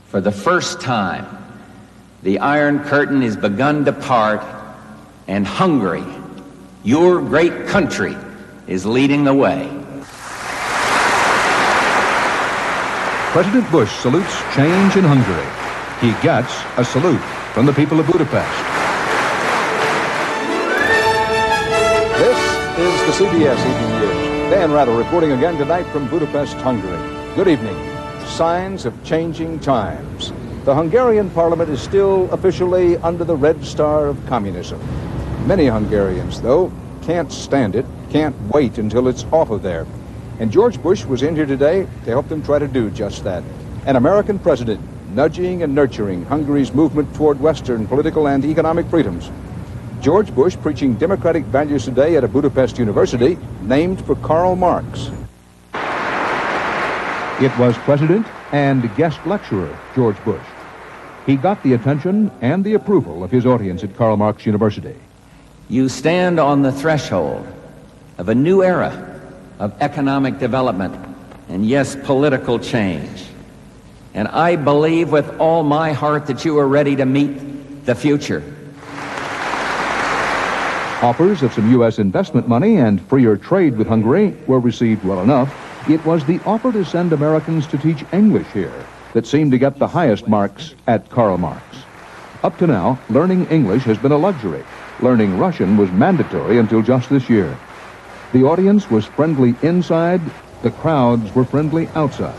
For the first time, the Iron Curtain is begun to part, and Hungary, your great country, is leading the way. President Bush salutes change in Hungary. He gets a salute from the people of Budapest. This is the CBS Evening News. Dan Rather reporting again tonight from Budapest, Hungary. Good evening. Signs of changing times. The Hungarian parliament is still officially under the red star of communism. Many Hungarians, though, can't stand it, can't wait until it's off of there. And George Bush was in here today to help them try to do just that. An American president nudging and nurturing Hungary's movement toward Western political and economic freedoms. George Bush preaching democratic values today at a Budapest university named for Karl Marx. It was President and guest lecturer George Bush. He got the attention and the approval of his audience at Karl Marx University. You stand on the threshold of a new era of economic development and, yes, political change. And I believe with all my heart that you are ready to meet the future. Offers of some U.S. investment money and freer trade with Hungary were received well enough. It was the offer to send Americans to teach English here that seemed to get the highest marks at Karl Marx. Up to now, learning English has been a luxury. Learning Russian was mandatory until just this year. The audience was friendly inside, the crowds were friendly outside.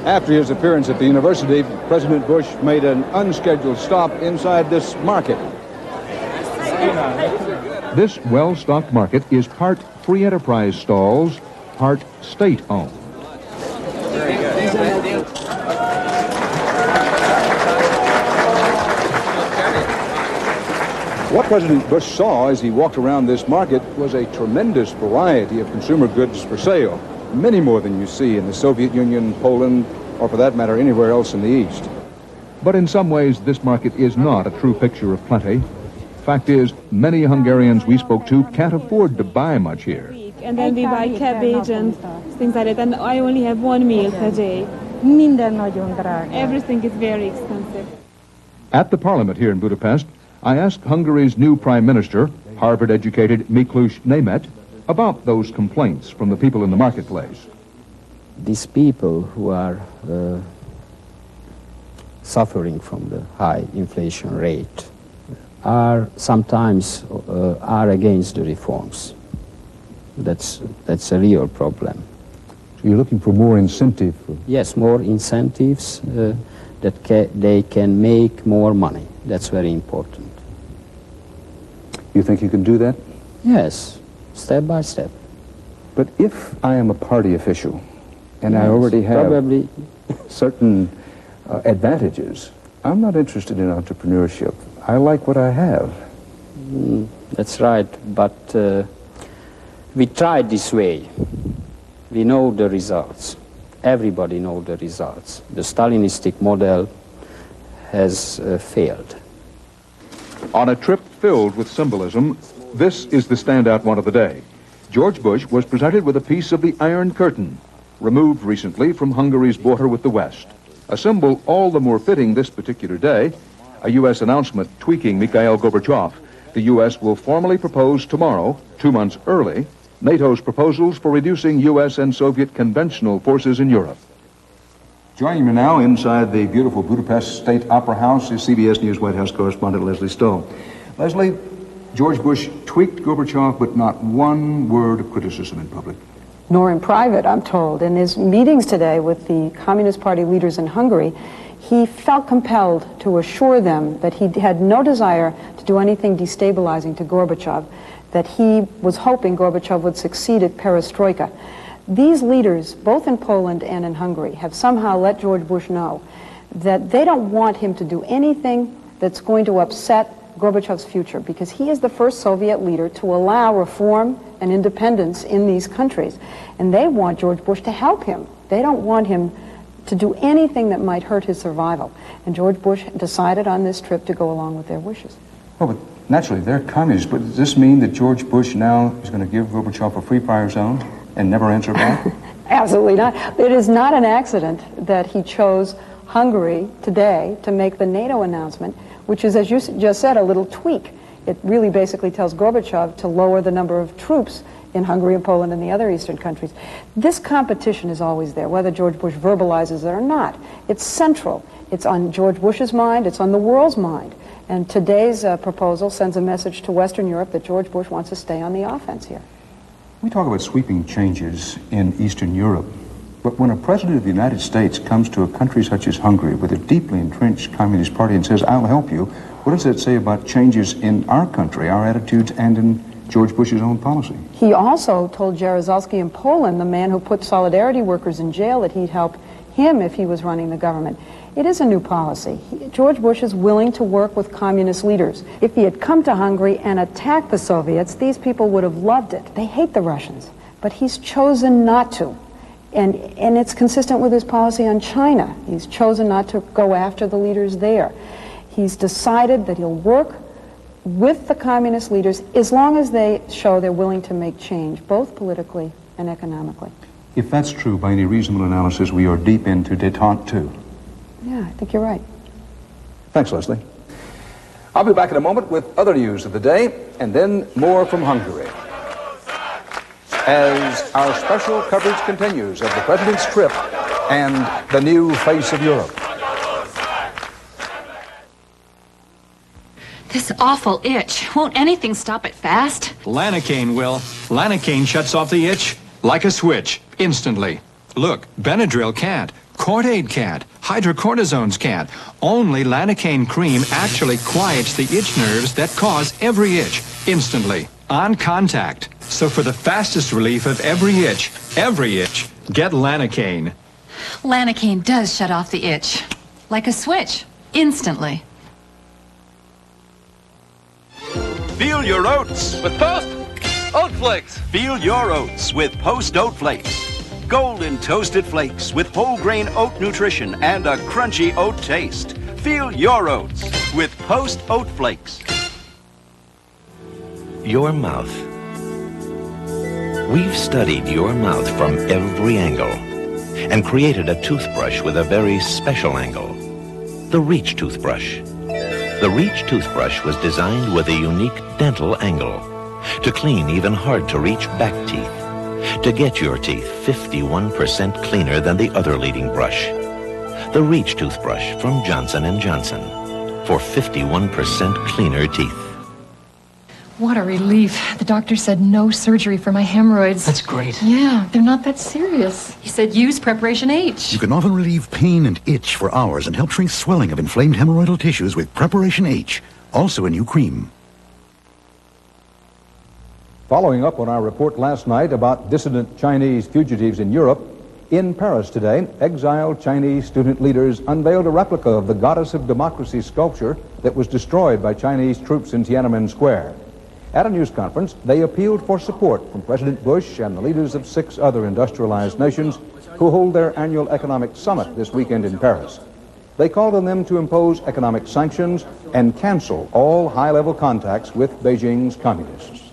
After his appearance at the university, President Bush made an unscheduled stop inside this market. This well-stocked market is part free enterprise stalls, part state-owned. What President Bush saw as he walked around this market was a tremendous variety of consumer goods for sale, many more than you see in the Soviet Union, Poland, or for that matter, anywhere else in the East. But in some ways, this market is not a true picture of plenty. Fact is, many Hungarians we spoke to can't afford to buy much here. And then we buy cabbage and things like that, and I only have one meal per day. Everything is very expensive. At the parliament here in Budapest, I asked Hungary's new prime minister, Harvard-educated Miklós Németh, about those complaints from the people in the marketplace. These people who are suffering from the high inflation rate are sometimes are against the reforms. That's a real problem. So you're looking for more incentive? Yes, more incentives that they can make more money. That's very important. You think you can do that? Yes, step by step. But if I am a party official and I already have probably certain advantages, I'm not interested in entrepreneurship. I like what I have. That's right, but we tried this way. We know the results. Everybody knows the results. The Stalinistic model has failed. On a trip filled with symbolism, this is the standout one of the day. George Bush was presented with a piece of the Iron Curtain, removed recently from Hungary's border with the West. A symbol all the more fitting this particular day, a U.S. announcement tweaking Mikhail Gorbachev. The U.S. will formally propose tomorrow, 2 months early, NATO's proposals for reducing U.S. and Soviet conventional forces in Europe. Joining me now inside the beautiful Budapest State Opera House is CBS News White House correspondent Leslie Stoll. Leslie, George Bush tweaked Gorbachev, but not one word of criticism in public. Nor in private, I'm told. In his meetings today with the Communist Party leaders in Hungary, he felt compelled to assure them that he had no desire to do anything destabilizing to Gorbachev, that he was hoping Gorbachev would succeed at perestroika. These leaders, both in Poland and in Hungary, have somehow let George Bush know that they don't want him to do anything that's going to upset Gorbachev's future, because he is the first Soviet leader to allow reform and independence in these countries. And they want George Bush to help him. They don't want him to do anything that might hurt his survival. And George Bush decided on this trip to go along with their wishes. Oh, but naturally, they're communists. But does this mean that George Bush now is going to give Gorbachev a free fire zone and never answer back? Absolutely not. It is not an accident that he chose Hungary today to make the NATO announcement, which is, as you just said, a little tweak. It really basically tells Gorbachev to lower the number of troops in Hungary and Poland and the other Eastern countries. This competition is always there, whether George Bush verbalizes it or not. It's central. It's on George Bush's mind. It's on the world's mind. And today's proposal sends a message to Western Europe that George Bush wants to stay on the offense here. We talk about sweeping changes in Eastern Europe, but when a president of the United States comes to a country such as Hungary with a deeply entrenched Communist Party and says, I'll help you, what does that say about changes in our country, our attitudes, and in George Bush's own policy? He also told Jaruzelski in Poland, the man who put Solidarity workers in jail, that he'd help him if he was running the government. It is a new policy. George Bush is willing to work with communist leaders. If he had come to Hungary and attacked the Soviets, these people would have loved it. They hate the Russians, but he's chosen not to. And it's consistent with his policy on China. He's chosen not to go after the leaders there. He's decided that he'll work with the communist leaders as long as they show they're willing to make change, both politically and economically. If that's true, by any reasonable analysis, we are deep into détente too. Yeah, I think you're right. Thanks, Leslie. I'll be back in a moment with other news of the day, and then more from Hungary, as our special coverage continues of the President's trip and the new face of Europe. This awful itch. Won't anything stop it fast? Lanacaine will. Lanacaine shuts off the itch like a switch, instantly. Look, Benadryl can't. Cordaid can't. Hydrocortisones can't. Only Lanacaine cream actually quiets the itch nerves that cause every itch, instantly, on contact. So for the fastest relief of every itch, get Lanacaine. Lanacaine does shut off the itch. Like a switch, instantly. Feel your oats with Post Oat Flakes. Feel your oats with Post Oat Flakes. Golden toasted flakes with whole grain oat nutrition and a crunchy oat taste. Feel your oats with Post Oat Flakes. Your mouth. We've studied your mouth from every angle and created a toothbrush with a very special angle. The Reach toothbrush. The Reach toothbrush was designed with a unique dental angle to clean even hard-to-reach back teeth, to get your teeth 51% cleaner than the other leading brush. The Reach toothbrush from Johnson & Johnson for 51% cleaner teeth. What a relief. The doctor said no surgery for my hemorrhoids. That's great. Yeah, they're not that serious. He said use Preparation H. You can often relieve pain and itch for hours and help shrink swelling of inflamed hemorrhoidal tissues with Preparation H, also a new cream. Following up on our report last night about dissident Chinese fugitives in Europe, in Paris today, exiled Chinese student leaders unveiled a replica of the Goddess of Democracy sculpture that was destroyed by Chinese troops in Tiananmen Square. At a news conference, they appealed for support from President Bush and the leaders of 6 other industrialized nations who hold their annual economic summit this weekend in Paris. They called on them to impose economic sanctions and cancel all high-level contacts with Beijing's communists.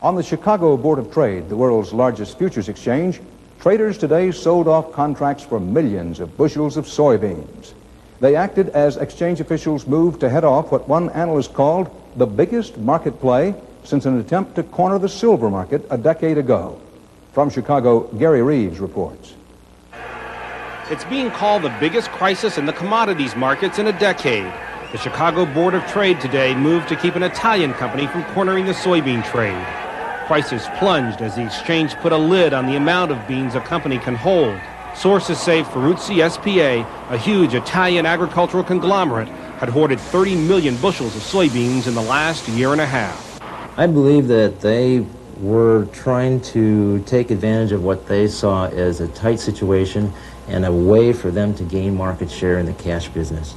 On the Chicago Board of Trade, the world's largest futures exchange, traders today sold off contracts for millions of bushels of soybeans. They acted as exchange officials moved to head off what one analyst called the biggest market play since an attempt to corner the silver market a decade ago. From Chicago, Gary Reeves reports. It's being called the biggest crisis in the commodities markets in a decade. The Chicago Board of Trade today moved to keep an Italian company from cornering the soybean trade. Prices plunged as the exchange put a lid on the amount of beans a company can hold. Sources say Ferruzzi S.p.A., a huge Italian agricultural conglomerate, had hoarded 30 million bushels of soybeans in the last year and a half. I believe that they were trying to take advantage of what they saw as a tight situation and a way for them to gain market share in the cash business.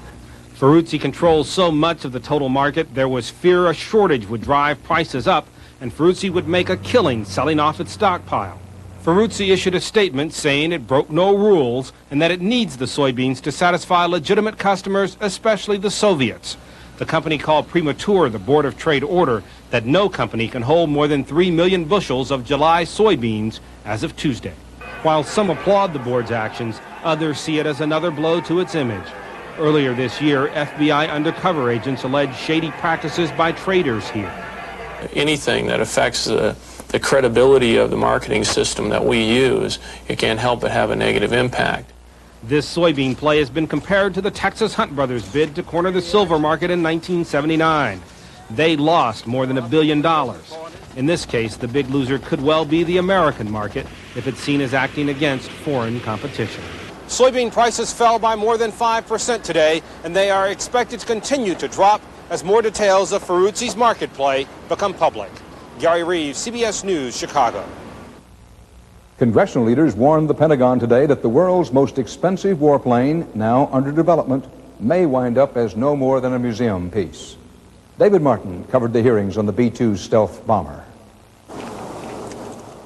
Ferruzzi controls so much of the total market, there was fear a shortage would drive prices up and Ferruzzi would make a killing selling off its stockpile. Ferruzzi issued a statement saying it broke no rules and that it needs the soybeans to satisfy legitimate customers, especially the Soviets. The company called premature the Board of Trade order that no company can hold more than 3 million bushels of July soybeans as of Tuesday. While some applaud the board's actions, Others see it as another blow to its image. Earlier this year, FBI undercover agents alleged shady practices by traders here. Anything that affects the credibility of the marketing system that we use, it can't help but have a negative impact. This soybean play has been compared to the Texas Hunt Brothers bid to corner the silver market in 1979. They lost more than $1 billion. In this case, the big loser could well be the American market if it's seen as acting against foreign competition. Soybean prices fell by more than 5% today, and they are expected to continue to drop as more details of Ferruzzi's market play become public. Gary Reeves, CBS News, Chicago. Congressional leaders warned the Pentagon today that the world's most expensive warplane, now under development, may wind up as no more than a museum piece. David Martin covered the hearings on the B-2 stealth bomber.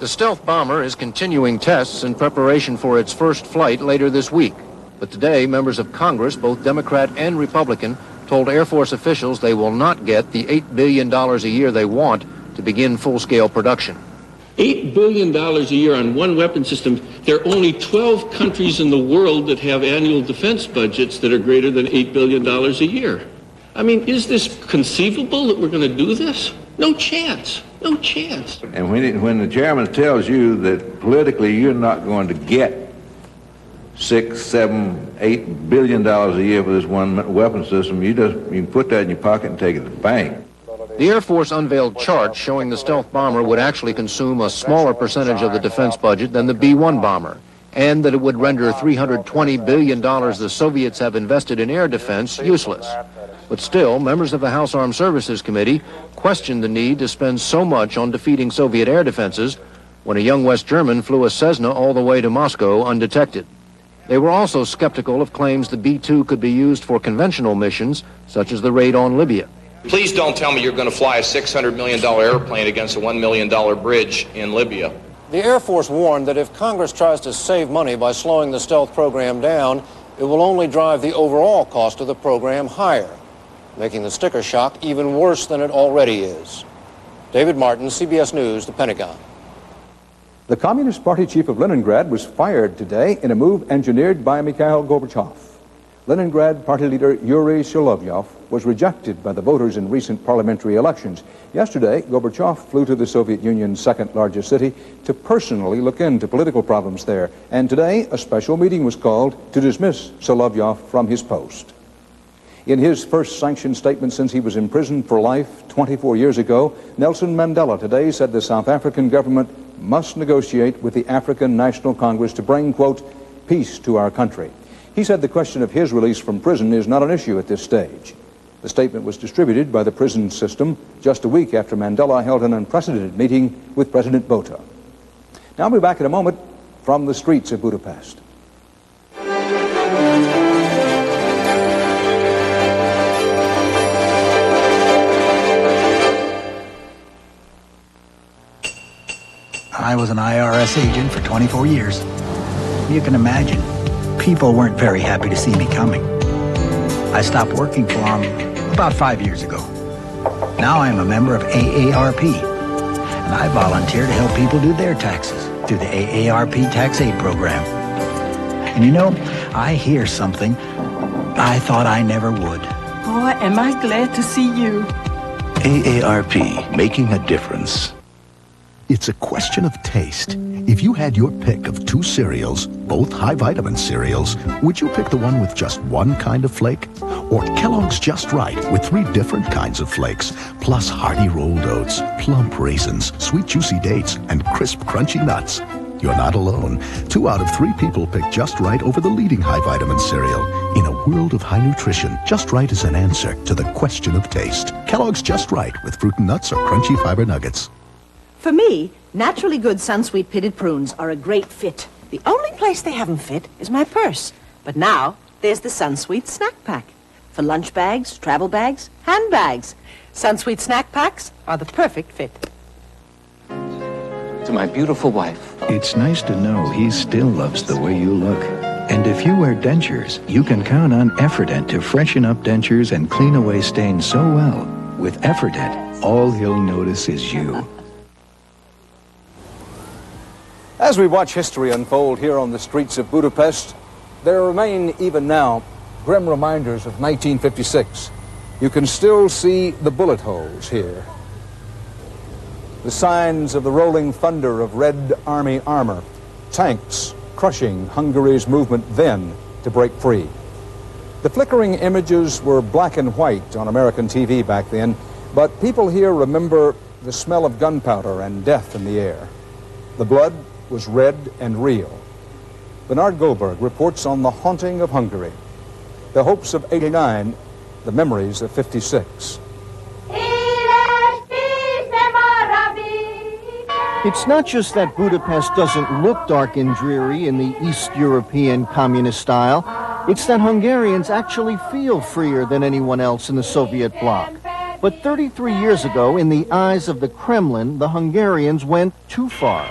The stealth bomber is continuing tests in preparation for its first flight later this week. But today, members of Congress, both Democrat and Republican, told Air Force officials they will not get the $8 billion a year they want to begin full-scale production. $8 billion a year on one weapon system. There are only 12 countries in the world that have annual defense budgets that are greater than $8 billion a year. I mean, is this conceivable that we're going to do this? No chance. No chance. And when the chairman tells you that politically you're not going to get $6, $7, $8 billion a year for this one weapon system, you can put that in your pocket and take it to the bank. The Air Force unveiled charts showing the stealth bomber would actually consume a smaller percentage of the defense budget than the B-1 bomber, and that it would render $320 billion the Soviets have invested in air defense useless. But still, members of the House Armed Services Committee questioned the need to spend so much on defeating Soviet air defenses when a young West German flew a Cessna all the way to Moscow undetected. They were also skeptical of claims the B-2 could be used for conventional missions, such as the raid on Libya. Please don't tell me you're going to fly a $600 million airplane against a $1 million bridge in Libya. The Air Force warned that if Congress tries to save money by slowing the stealth program down, it will only drive the overall cost of the program higher, making the sticker shock even worse than it already is. David Martin, CBS News, the Pentagon. The Communist Party chief of Leningrad was fired today in a move engineered by Mikhail Gorbachev. Leningrad party leader Yuri Solovyev was rejected by the voters in recent parliamentary elections. Yesterday, Gorbachev flew to the Soviet Union's second-largest city to personally look into political problems there. And today, a special meeting was called to dismiss Solovyev from his post. In his first sanctioned statement since he was imprisoned for life 24 years ago, Nelson Mandela today said the South African government must negotiate with the African National Congress to bring, quote, peace to our country. He said the question of his release from prison is not an issue at this stage. The statement was distributed by the prison system just a week after Mandela held an unprecedented meeting with President Botha. Now I'll be back in a moment from the streets of Budapest. I was an IRS agent for 24 years. You can imagine, people weren't very happy to see me coming. I stopped working for them about 5 years ago. Now I'm a member of AARP, and I volunteer to help people do their taxes through the AARP Tax Aid Program. And you know, I hear something I thought I never would. Boy, am I glad to see you. AARP, making a difference. It's a question of taste. If you had your pick of two cereals, both high-vitamin cereals, would you pick the one with just one kind of flake? Or Kellogg's Just Right with 3 different kinds of flakes, plus hearty rolled oats, plump raisins, sweet juicy dates, and crisp crunchy nuts? You're not alone. 2 out of 3 people pick Just Right over the leading high-vitamin cereal. In a world of high nutrition, Just Right is an answer to the question of taste. Kellogg's Just Right with fruit and nuts or crunchy fiber nuggets. For me, naturally good Sunsweet pitted prunes are a great fit. The only place they haven't fit is my purse. But now, there's the Sunsweet snack pack. For lunch bags, travel bags, handbags. Sunsweet snack packs are the perfect fit. To my beautiful wife. It's nice to know he still loves the way you look. And if you wear dentures, you can count on Effordent to freshen up dentures and clean away stains so well. With Effordent, all he'll notice is you. As we watch history unfold here on the streets of Budapest, There remain, even now, grim reminders of 1956. You can still see the bullet holes here. The signs of the rolling thunder of Red Army armor, tanks crushing Hungary's movement then to break free. The flickering images were black and white on American TV back then, but people here remember the smell of gunpowder and death in the air. The blood was red and real. Bernard Goldberg reports on the haunting of Hungary, the hopes of '89, the memories of '56. It's not just that Budapest doesn't look dark and dreary in the East European communist style. It's that Hungarians actually feel freer than anyone else in the Soviet bloc. But 33 years ago, in the eyes of the Kremlin, the Hungarians went too far.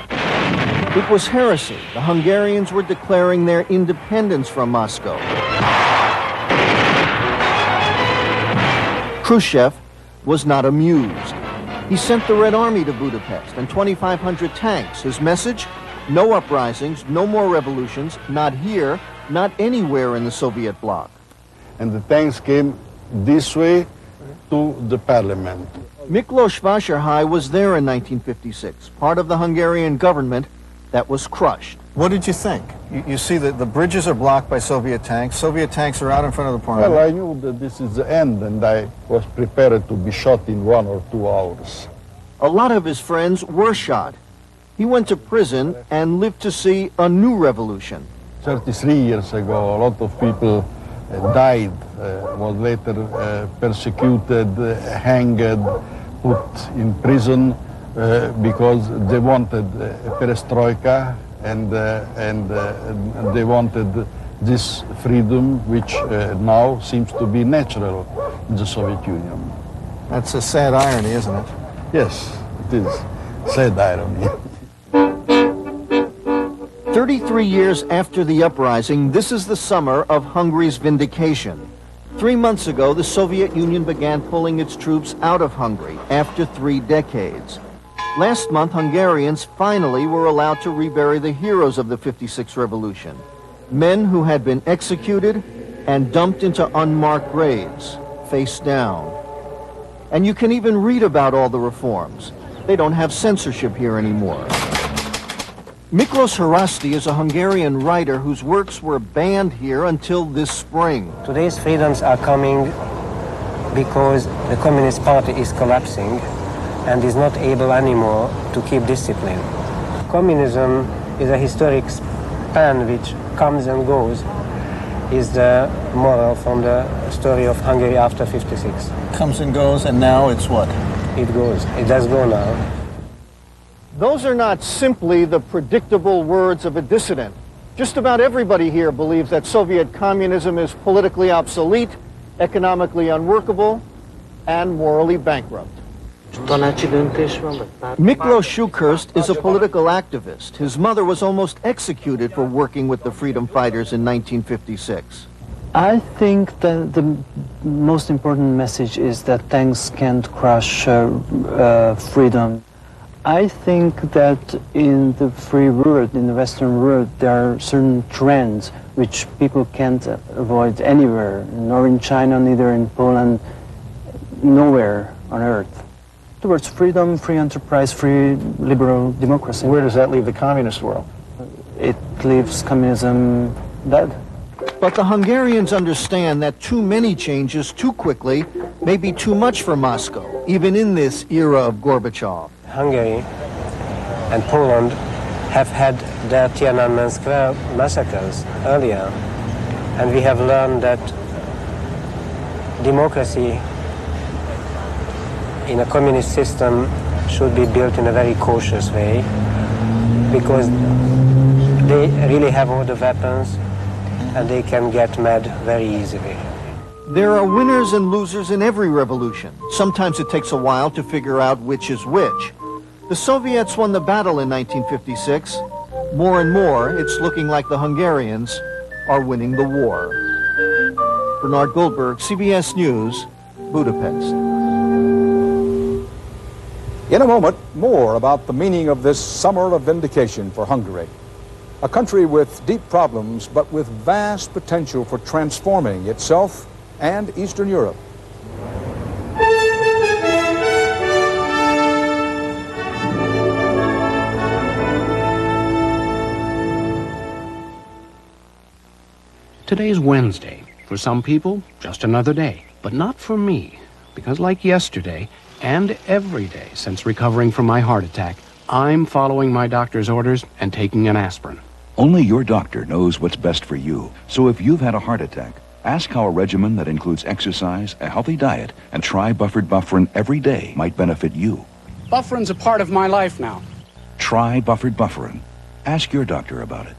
It was heresy. The Hungarians were declaring their independence from Moscow. Khrushchev was not amused. He sent the Red Army to Budapest and 2,500 tanks. His message? No uprisings, no more revolutions, not here, not anywhere in the Soviet bloc. And the tanks came this way to the parliament. Miklos Vásárhely was there in 1956, part of the Hungarian government that was crushed. What did you think? You see that the bridges are blocked by Soviet tanks. Soviet tanks are out in front of the parliament. Well, I knew that this is the end, and I was prepared to be shot in 1 or 2 hours. A lot of his friends were shot. He went to prison and lived to see a new revolution. 33 years ago, a lot of people died, was later persecuted, hanged, put in prison because they wanted perestroika and they wanted this freedom, which now seems to be natural in the Soviet Union. That's a sad irony, isn't it? Yes, it is. Sad irony. 33 years after the uprising, this is the summer of Hungary's vindication. 3 months ago, the Soviet Union began pulling its troops out of Hungary after 3 decades. Last month, Hungarians finally were allowed to rebury the heroes of the '56 revolution, men who had been executed and dumped into unmarked graves, face down. And you can even read about all the reforms. They don't have censorship here anymore. Miklos Hrasti is a Hungarian writer whose works were banned here until this spring. Today's freedoms are coming because the Communist Party is collapsing and is not able anymore to keep discipline. Communism is a historic span which comes and goes, is the moral from the story of Hungary after '56. Comes and goes, and now it's what? It goes. It does go now. Those are not simply the predictable words of a dissident. Just about everybody here believes that Soviet communism is politically obsolete, economically unworkable, and morally bankrupt. Miklos Shukhurst is a political activist. His mother was almost executed for working with the freedom fighters in 1956. I think that the most important message is that tanks can't crush freedom. I think that in the free world, in the Western world, there are certain trends which people can't avoid anywhere, nor in China, neither in Poland, nowhere on earth. Towards freedom, free enterprise, free liberal democracy. Where does that leave the communist world? It leaves communism dead. But the Hungarians understand that too many changes too quickly may be too much for Moscow, even in this era of Gorbachev. Hungary and Poland have had their Tiananmen Square massacres earlier, and we have learned that democracy in a communist system should be built in a very cautious way, because they really have all the weapons and they can get mad very easily. There are winners and losers in every revolution. Sometimes it takes a while to figure out which is which. The Soviets won the battle in 1956. More and more, it's looking like the Hungarians are winning the war. Bernard Goldberg, CBS News, Budapest. In a moment, more about the meaning of this summer of vindication for Hungary. A country with deep problems, but with vast potential for transforming itself and Eastern Europe. Today's Wednesday. For some people, just another day. But not for me, because like yesterday, and every day since recovering from my heart attack, I'm following my doctor's orders and taking an aspirin. Only your doctor knows what's best for you. So if you've had a heart attack, ask how a regimen that includes exercise, a healthy diet, and tri-buffered bufferin every day might benefit you. Bufferin's a part of my life now. Try buffered bufferin. Ask your doctor about it.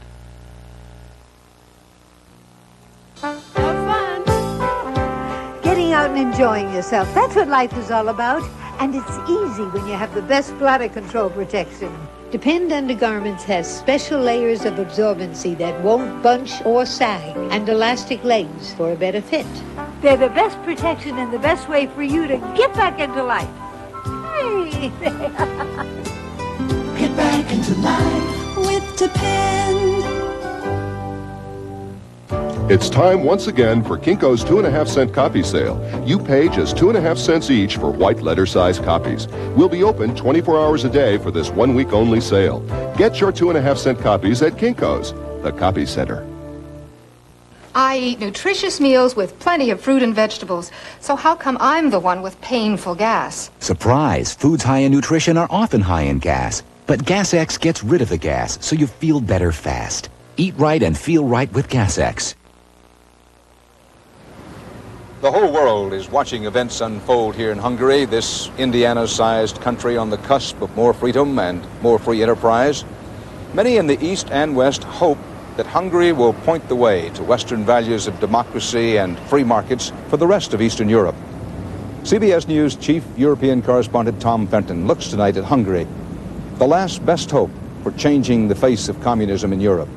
Getting out and enjoying yourself. That's what life is all about. And it's easy when you have the best bladder control protection. Depend Undergarments has special layers of absorbency that won't bunch or sag, and elastic legs for a better fit. They're the best protection and the best way for you to get back into life. Hey! Get back into life with Depend. It's time once again for Kinko's 2.5-cent copy sale. You pay just 2.5 cents each for white letter size copies. We'll be open 24 hours a day for this 1 week only sale. Get your 2.5-cent copies at Kinko's, the copy center. I eat nutritious meals with plenty of fruit and vegetables. So how come I'm the one with painful gas? Surprise! Foods high in nutrition are often high in gas. But Gas X gets rid of the gas, so you feel better fast. Eat right and feel right with Gas X. The whole world is watching events unfold here in Hungary, this Indiana-sized country on the cusp of more freedom and more free enterprise. Many in the East and West hope that Hungary will point the way to Western values of democracy and free markets for the rest of Eastern Europe. CBS News Chief European Correspondent Tom Fenton looks tonight at Hungary, the last best hope for changing the face of communism in Europe.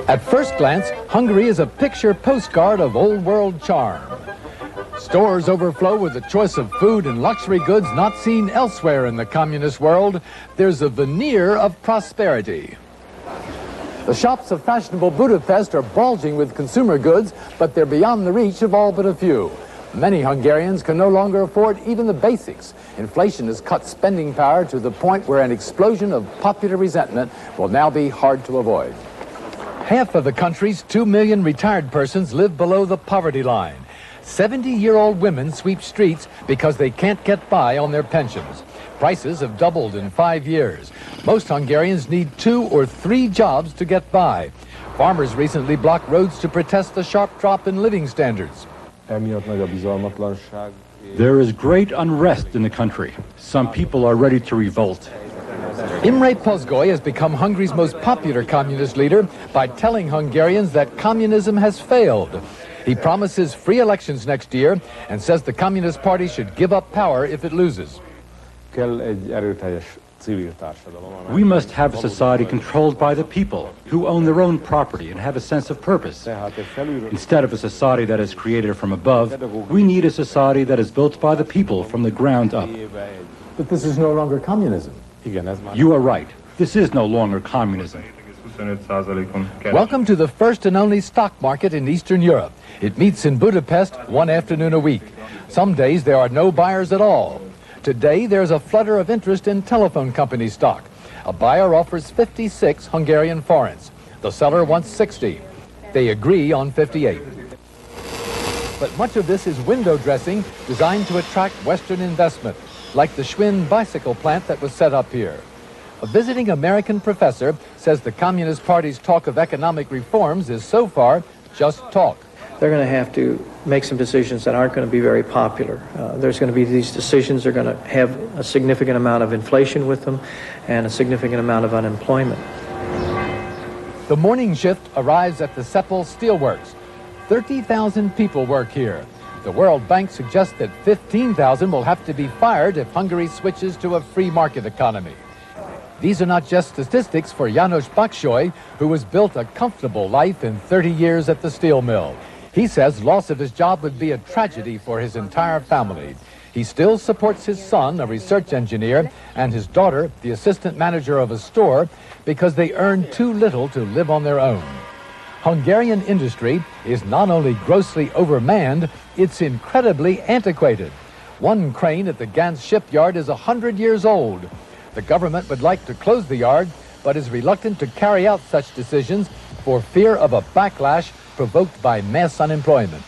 At first glance, Hungary is a picture postcard of old-world charm. Stores overflow with a choice of food and luxury goods not seen elsewhere in the communist world. There's a veneer of prosperity. The shops of fashionable Budapest are bulging with consumer goods, but they're beyond the reach of all but a few. Many Hungarians can no longer afford even the basics. Inflation has cut spending power to the point where an explosion of popular resentment will now be hard to avoid. Half of the country's 2 million retired persons live below the poverty line. 70-year-old women sweep streets because they can't get by on their pensions. Prices have doubled in 5 years. Most Hungarians need 2 or 3 jobs to get by. Farmers recently blocked roads to protest the sharp drop in living standards. There is great unrest in the country. Some people are ready to revolt. Imre Pozgoy has become Hungary's most popular communist leader by telling Hungarians that communism has failed. He promises free elections next year and says the Communist Party should give up power if it loses. We must have a society controlled by the people, who own their own property and have a sense of purpose. Instead of a society that is created from above, we need a society that is built by the people from the ground up. But this is no longer communism. You are right. This is no longer communism. Welcome to the first and only stock market in Eastern Europe. It meets in Budapest one afternoon a week. Some days there are no buyers at all. Today there's a flutter of interest in telephone company stock. A buyer offers 56 Hungarian forints. The seller wants 60. They agree on 58. But much of this is window dressing designed to attract Western investment, like the Schwinn bicycle plant that was set up here. A visiting American professor says the Communist Party's talk of economic reforms is so far just talk. They're going to have to make some decisions that aren't going to be very popular. There's going to be these decisions that are going to have a significant amount of inflation with them and a significant amount of unemployment. The morning shift arrives at the Seppel Steelworks. 30,000 people work here. The World Bank suggests that 15,000 will have to be fired if Hungary switches to a free market economy. These are not just statistics for János Bakshoy, who has built a comfortable life in 30 years at the steel mill. He says loss of his job would be a tragedy for his entire family. He still supports his son, a research engineer, and his daughter, the assistant manager of a store, because they earn too little to live on their own. Hungarian industry is not only grossly overmanned, it's incredibly antiquated. One crane at the Gans shipyard is 100 years old. The government would like to close the yard, but is reluctant to carry out such decisions for fear of a backlash provoked by mass unemployment.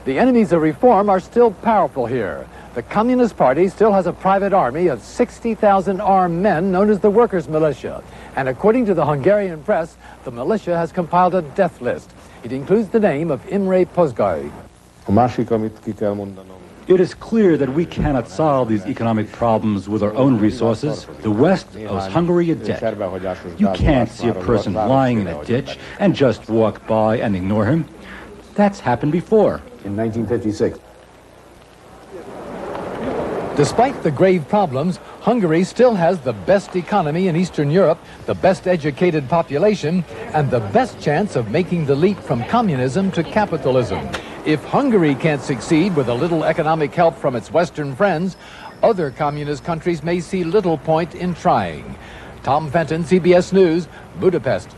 The enemies of reform are still powerful here. The Communist Party still has a private army of 60,000 armed men known as the Workers' Militia. And according to the Hungarian press, the militia has compiled a death list. It includes the name of Imre Pozsgai. It is clear that we cannot solve these economic problems with our own resources. The West owes Hungary a debt. You can't see a person lying in a ditch and just walk by and ignore him. That's happened before. In 1956. Despite the grave problems, Hungary still has the best economy in Eastern Europe, the best educated population, and the best chance of making the leap from communism to capitalism. If Hungary can't succeed with a little economic help from its Western friends, other communist countries may see little point in trying. Tom Fenton, CBS News, Budapest.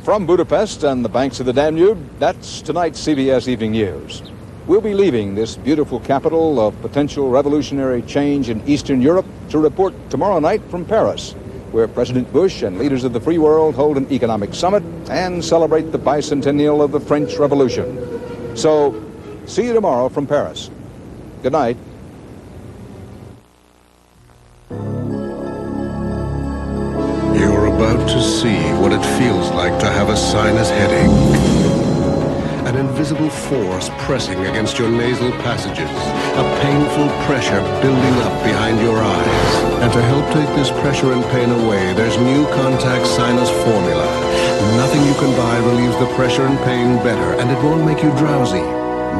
From Budapest and the banks of the Danube, that's tonight's CBS Evening News. We'll be leaving this beautiful capital of potential revolutionary change in Eastern Europe to report tomorrow night from Paris, where President Bush and leaders of the free world hold an economic summit and celebrate the bicentennial of the French Revolution. So, see you tomorrow from Paris. Good night. You're about to see what it feels like to have a sinus headache. An invisible force pressing against your nasal passages. A painful pressure building up behind your eyes. And to help take this pressure and pain away, there's new Contact Sinus Formula. Nothing you can buy relieves the pressure and pain better, and it won't make you drowsy.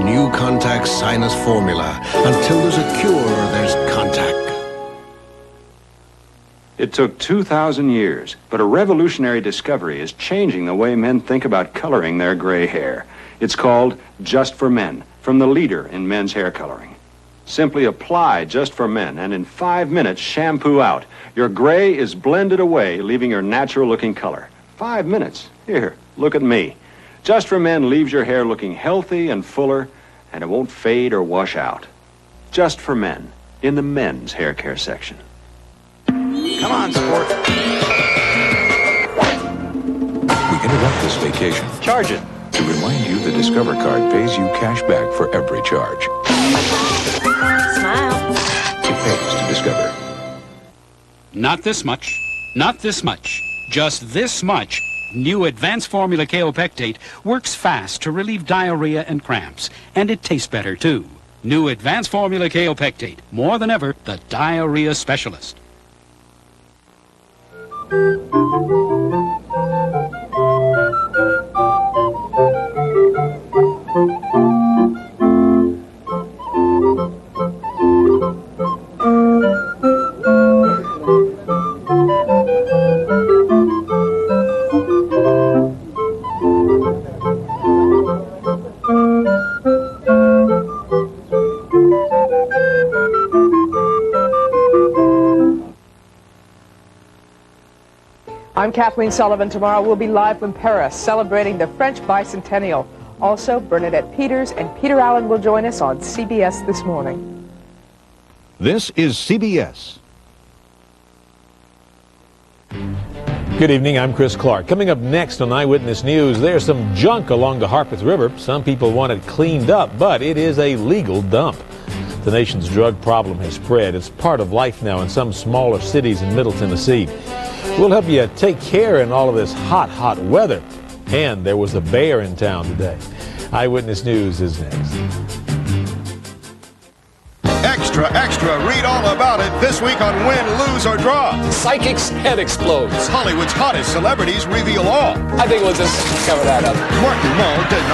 New Contact Sinus Formula. Until there's a cure, there's Contact. It took 2,000 years, but a revolutionary discovery is changing the way men think about coloring their gray hair. It's called Just for Men, from the leader in men's hair coloring. Simply apply Just for Men, and in 5 minutes, shampoo out. Your gray is blended away, leaving your natural-looking color. 5 minutes. Here, look at me. Just for Men leaves your hair looking healthy and fuller, and it won't fade or wash out. Just for Men, in the men's hair care section. Come on, sport. We interrupt this vacation. Charge it. To remind you the Discover card pays you cash back for every charge. Smile. It pays to Discover. Not this much. Not this much. Just this much. New Advanced Formula Kaopectate works fast to relieve diarrhea and cramps. And it tastes better, too. New Advanced Formula Kaopectate. More than ever, the diarrhea specialist. I'm Kathleen Sullivan. Tomorrow we'll be live from Paris celebrating the French bicentennial. Also, Bernadette Peters and Peter Allen will join us on CBS This Morning. This is CBS. Good evening, I'm Chris Clark. Coming up next on Eyewitness News, there's some junk along the Harpeth River. Some people want it cleaned up, but it is a legal dump. The nation's drug problem has spread. It's part of life now in some smaller cities in Middle Tennessee. We'll help you take care in all of this hot, hot weather. And there was a bear in town today. Eyewitness News is next. Extra, extra, read all about it this week on Win, Lose, or Draw. Psychic's head explodes. Hollywood's hottest celebrities reveal all. I think we'll just cover that up. Martin Mull denies.